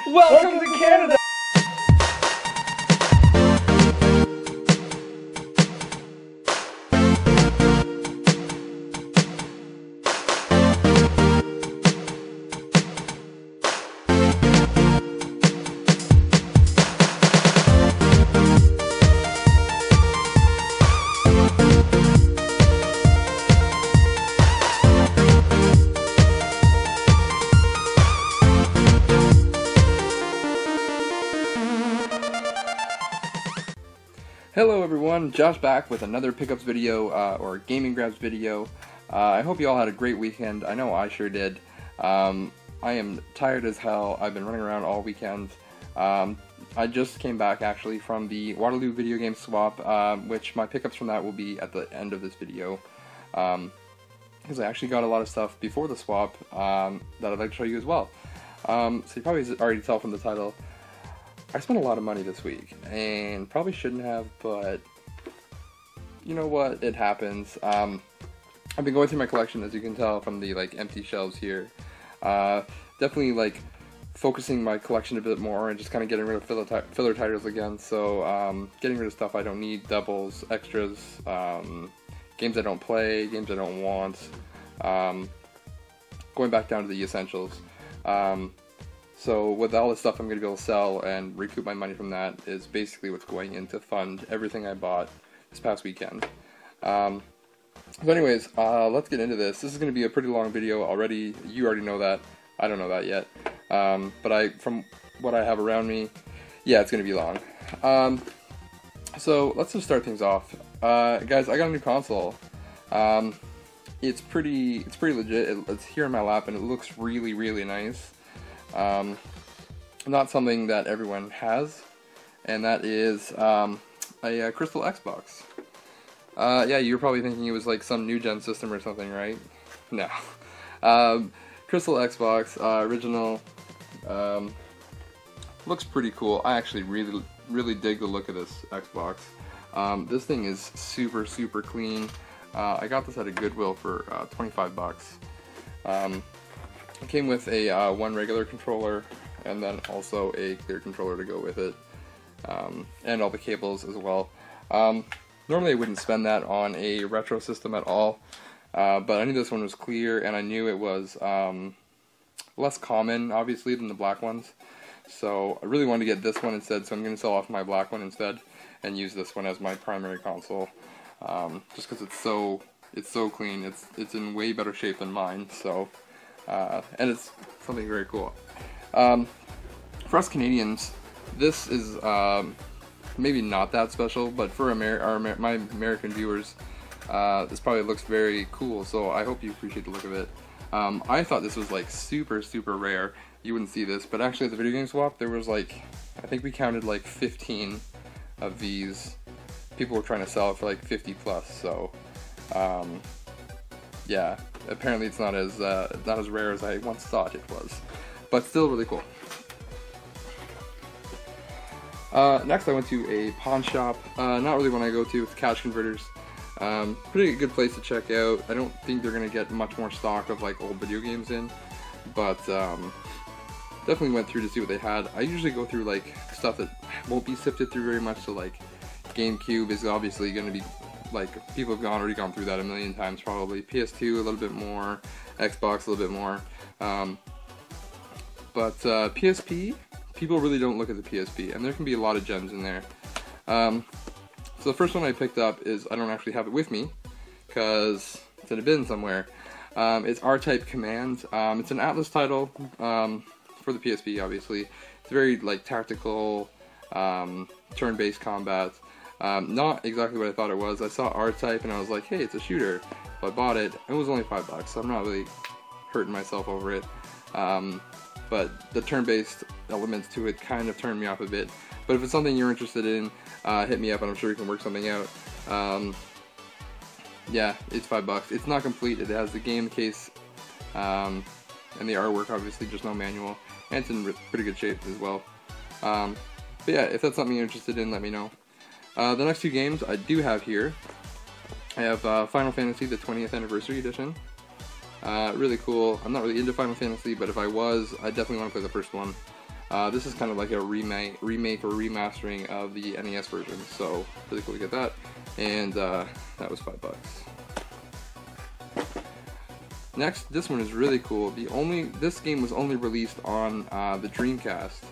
Welcome to Canada! Hello everyone, Josh back with another pickups video, or gaming grabs video. I hope you all had a great weekend. I know I sure did. I am tired as hell. I've been running around all weekend. I just came back actually from the Waterloo Video Game Swap, which my pickups from that will be at the end of this video. Because I actually got a lot of stuff before the swap that I'd like to show you as well. So you probably already tell from the title. I spent a lot of money this week, and probably shouldn't have, but you know what, it happens. I've been going through my collection, as you can tell from the empty shelves here. Definitely focusing my collection a bit more and just kind of getting rid of filler titles again. So getting rid of stuff I don't need, doubles, extras, games I don't play, games I don't want. Going back down to the essentials. So with all the stuff I'm going to be able to sell and recoup my money from that is basically what's going in to fund everything I bought this past weekend. So anyways, let's get into this. This is going to be a pretty long video already. You already know that. I don't know that yet. But from what I have around me, yeah, it's going to be long. So let's just start things off. Guys, I got a new console. It's pretty legit. It's here in my lap and it looks really, really nice. Not something that everyone has, and that is a Crystal Xbox. Yeah, you're probably thinking it was like some new gen system or something, right? No. Crystal Xbox, original, looks pretty cool. I actually really dig the look of this Xbox. This thing is super clean. I got this at a Goodwill for 25 bucks. It came with a one regular controller and then also a clear controller to go with it, and all the cables as well. Normally I wouldn't spend that on a retro system at all, but I knew this one was clear and I knew it was less common obviously than the black ones, so I really wanted to get this one instead, so I'm going to sell off my black one instead and use this one as my primary console, just because it's so clean. It's in way better shape than mine, so and it's something very cool. For us Canadians, this is maybe not that special, but for my American viewers, this probably looks very cool, so I hope you appreciate the look of it. I thought this was super rare. You wouldn't see this, but actually at the Video Game Swap there was I think we counted 15 of these. People were trying to sell it for 50 plus, so yeah, apparently it's not as rare as I once thought it was, but still really cool. Next I went to a pawn shop, not really one I go to, it's Cash Converters. Pretty good place to check out. I don't think they're going to get much more stock of old video games in, but definitely went through to see what they had. I usually go through stuff that won't be sifted through very much, so GameCube is obviously going to be people have already gone through that a million times probably. PS2 a little bit more, Xbox a little bit more, but PSP, people really don't look at the PSP, and there can be a lot of gems in there. So the first one I picked up is, I don't actually have it with me because it's in a bin somewhere. It's R-Type Command. It's an Atlas title for the PSP, obviously. It's very tactical, turn-based combat. Not exactly what I thought it was. I saw R-Type and I was like, hey, it's a shooter. So I bought it. It was only $5, so I'm not really hurting myself over it. But the turn-based elements to it kind of turned me off a bit. But if it's something you're interested in, hit me up and I'm sure we can work something out. Yeah, it's $5. It's not complete. It has the game case and the artwork, obviously, just no manual. And it's in pretty good shape as well. But yeah, if that's something you're interested in, let me know. The next two games I do have here. I have Final Fantasy, the 20th Anniversary Edition. Really cool. I'm not really into Final Fantasy, but if I was, I definitely want to play the first one. This is kind of like a remake or remastering of the NES version, so really cool to get that. And that was $5. Next, this one is really cool. This game was only released on the Dreamcast.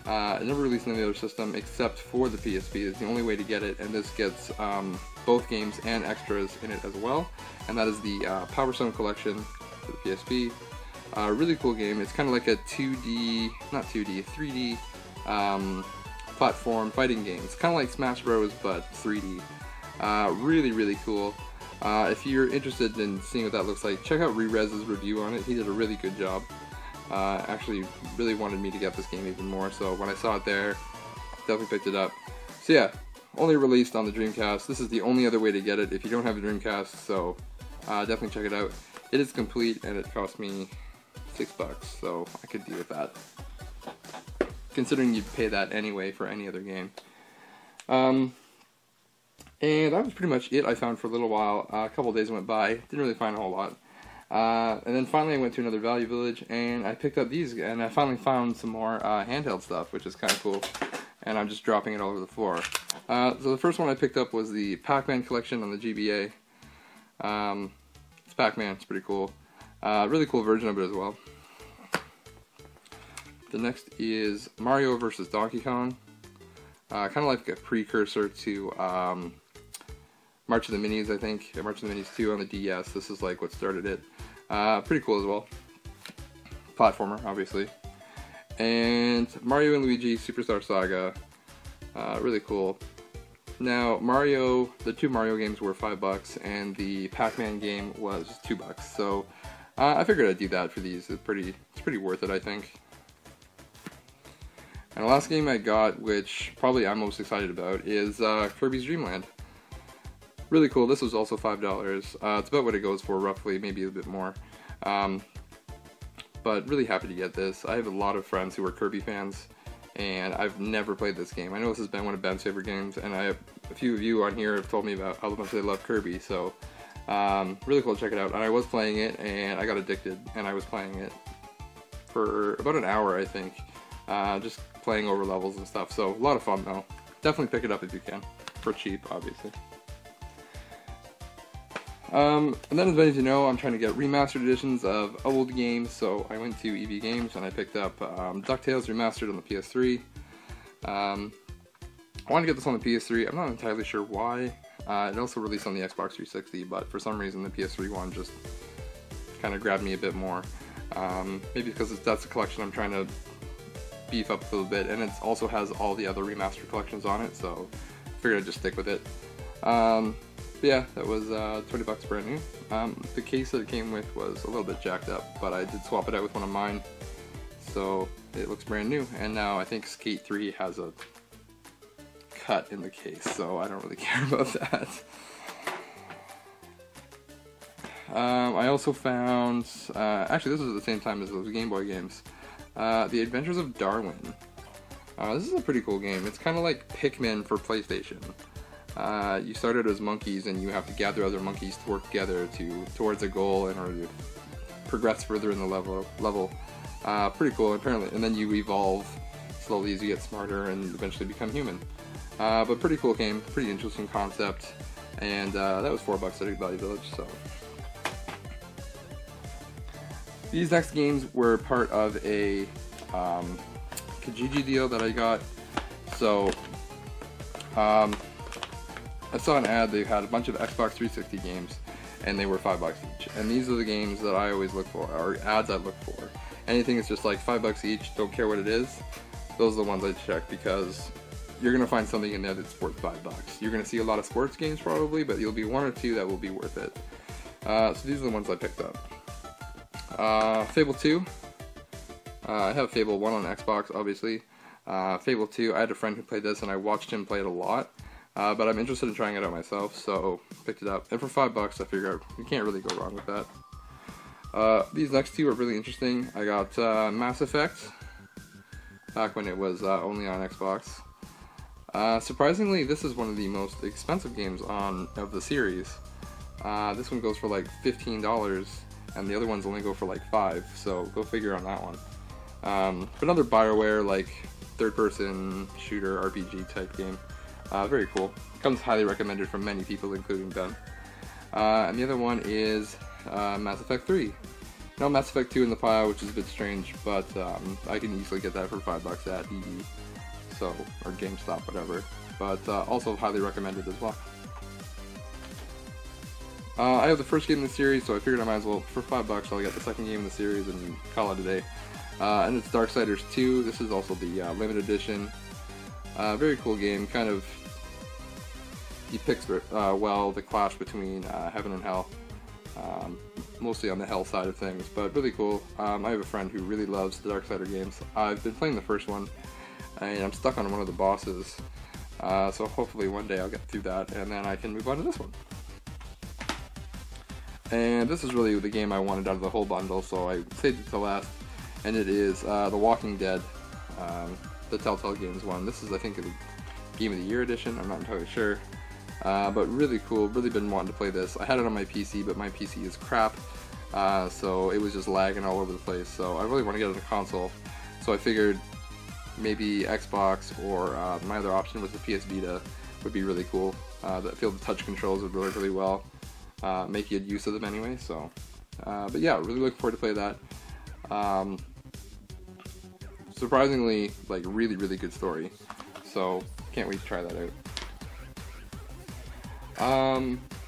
It never released on the other system except for the PSP. It's the only way to get it, and this gets both games and extras in it as well. And that is the Power Stone Collection for the PSP. Really cool game. It's kind of like a 3D platform fighting game. It's kind of like Smash Bros, but 3D. Really, really cool. If you're interested in seeing what that looks like, check out Rerez's review on it. He did a really good job. Actually really wanted me to get this game even more, so when I saw it there, definitely picked it up. So yeah, only released on the Dreamcast. This is the only other way to get it if you don't have a Dreamcast, so definitely check it out. It is complete, and it cost me $6, so I could deal with that, considering you'd pay that anyway for any other game. And that was pretty much it I found for a little while. A couple days went by, didn't really find a whole lot. And then finally I went to another Value Village and I picked up these, and I finally found some more handheld stuff, which is kind of cool. And I'm just dropping it all over the floor. So the first one I picked up was the Pac-Man collection on the GBA. It's Pac-Man, it's pretty cool. Really cool version of it as well. The next is Mario vs. Donkey Kong. Kind of like a precursor to March of the Minis, I think. March of the Minis 2 on the DS. This is like what started it. Pretty cool as well. Platformer, obviously. And Mario and Luigi Superstar Saga. Really cool. Now, the two Mario games were $5, and the Pac-Man game was $2. So I figured I'd do that for these. It's pretty worth it, I think. And the last game I got, which probably I'm most excited about, is Kirby's Dream Land. Really cool. This was also $5. It's about what it goes for, roughly, maybe a bit more. But really happy to get this. I have a lot of friends who are Kirby fans, and I've never played this game. I know this has been one of Ben's favorite games, and a few of you on here have told me about how much they love Kirby, so really cool to check it out. And I was playing it, and I got addicted, and I was playing it for about an hour, I think, just playing over levels and stuff, so a lot of fun though. Definitely pick it up if you can, for cheap, obviously. And then, as many of you know, I'm trying to get remastered editions of old games, so I went to EB Games and I picked up DuckTales Remastered on the PS3. I wanted to get this on the PS3, I'm not entirely sure why. It also released on the Xbox 360, but for some reason the PS3 one just kind of grabbed me a bit more. Maybe because that's a collection I'm trying to beef up a little bit, and it also has all the other remastered collections on it, so I figured I'd just stick with it. But yeah, that was $20 brand new. The case that it came with was a little bit jacked up, but I did swap it out with one of mine, so it looks brand new. And now I think Skate 3 has a cut in the case, so I don't really care about that. I also found, actually this was at the same time as those Game Boy games, The Adventures of Darwin. This is a pretty cool game. It's kind of like Pikmin for PlayStation. You start out as monkeys and you have to gather other monkeys to work together towards a goal in order to progress further in the level. Pretty cool, apparently. And then you evolve slowly as you get smarter and eventually become human. But pretty cool game, pretty interesting concept, and that was $4 at Value Village. So these next games were part of a Kijiji deal that I got. So I saw an ad, they had a bunch of Xbox 360 games, and they were $5 each. And these are the games that I always look for, or ads I look for. Anything that's just like $5 each, don't care what it is, those are the ones I check, because you're going to find something in there that's worth $5. You're going to see a lot of sports games probably, but you'll be one or two that will be worth it. So these are the ones I picked up. Fable 2. I have Fable 1 on Xbox, obviously. Fable 2, I had a friend who played this, and I watched him play it a lot. But I'm interested in trying it out myself, so picked it up. And for $5, I figured you can't really go wrong with that. These next two are really interesting. I got Mass Effect, back when it was only on Xbox. Surprisingly, this is one of the most expensive games of the series. This one goes for like $15, and the other ones only go for like $5, so go figure on that one. But another BioWare, like, third-person shooter RPG type game. Very cool. Comes highly recommended from many people, including Ben. And the other one is Mass Effect 3. No Mass Effect 2 in the pile, which is a bit strange, but I can easily get that for $5 at EB, so, or GameStop, whatever. But also highly recommended as well. I have the first game in the series, so I figured I might as well, for $5, I'll get the second game in the series and call it a day. And it's Darksiders 2. This is also the limited edition. Very cool game. Kind of depicts well the clash between heaven and hell. Mostly on the hell side of things, but really cool. I have a friend who really loves the Darksider games. I've been playing the first one, and I'm stuck on one of the bosses. So hopefully one day I'll get through that, and then I can move on to this one. And this is really the game I wanted out of the whole bundle, so I saved it to last. And it is The Walking Dead, the Telltale Games one. This is, I think, the Game of the Year edition. I'm not entirely sure. But really cool, really been wanting to play this. I had it on my PC, but my PC is crap, so it was just lagging all over the place, so I really want to get it on a console. So I figured maybe Xbox, or my other option was the PS Vita would be really cool. I feel the touch controls would work really well, make good use of them anyway, so. But yeah, really looking forward to play that. Surprisingly, like, really, really good story, so can't wait to try that out.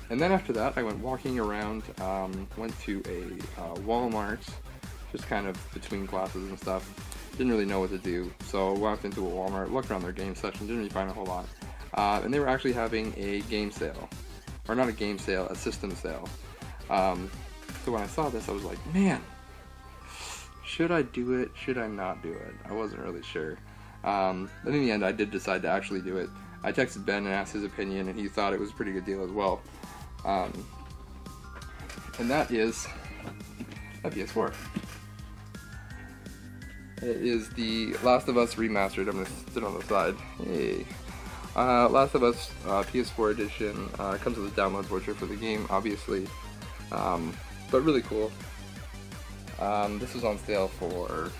And then after that, I went walking around, went to a Walmart, just kind of between classes and stuff. Didn't really know what to do, so walked into a Walmart, looked around their game section, didn't really find a whole lot. And they were actually having a game sale, or not a game sale, a system sale. So when I saw this, I was like, man, should I do it? Should I not do it? I wasn't really sure. But in the end, I did decide to actually do it. I texted Ben and asked his opinion, and he thought it was a pretty good deal as well. And that is a PS4. It is the Last of Us Remastered. I'm going to sit on the side. Yay. Last of Us PS4 edition. Comes with a download voucher for the game, obviously. But really cool. This was on sale for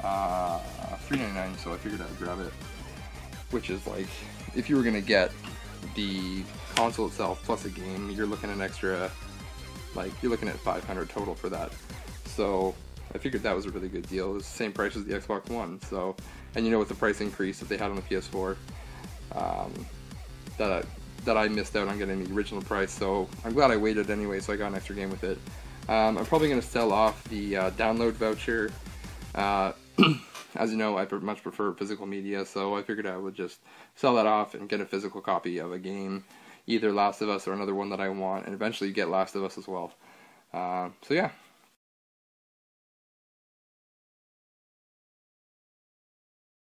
$3.99, so I figured I'd grab it. Which is like, if you were gonna get the console itself plus a game, you're looking at an extra, like, you're looking at $500 total for that. So I figured that was a really good deal. It was the same price as the Xbox One. So, and you know, with the price increase that they had on the PS4, that I missed out on getting the original price. So I'm glad I waited anyway, so I got an extra game with it. I'm probably gonna sell off the download voucher. As you know, I much prefer physical media, so I figured I would just sell that off and get a physical copy of a game, either Last of Us or another one that I want, and eventually get Last of Us as well. So yeah.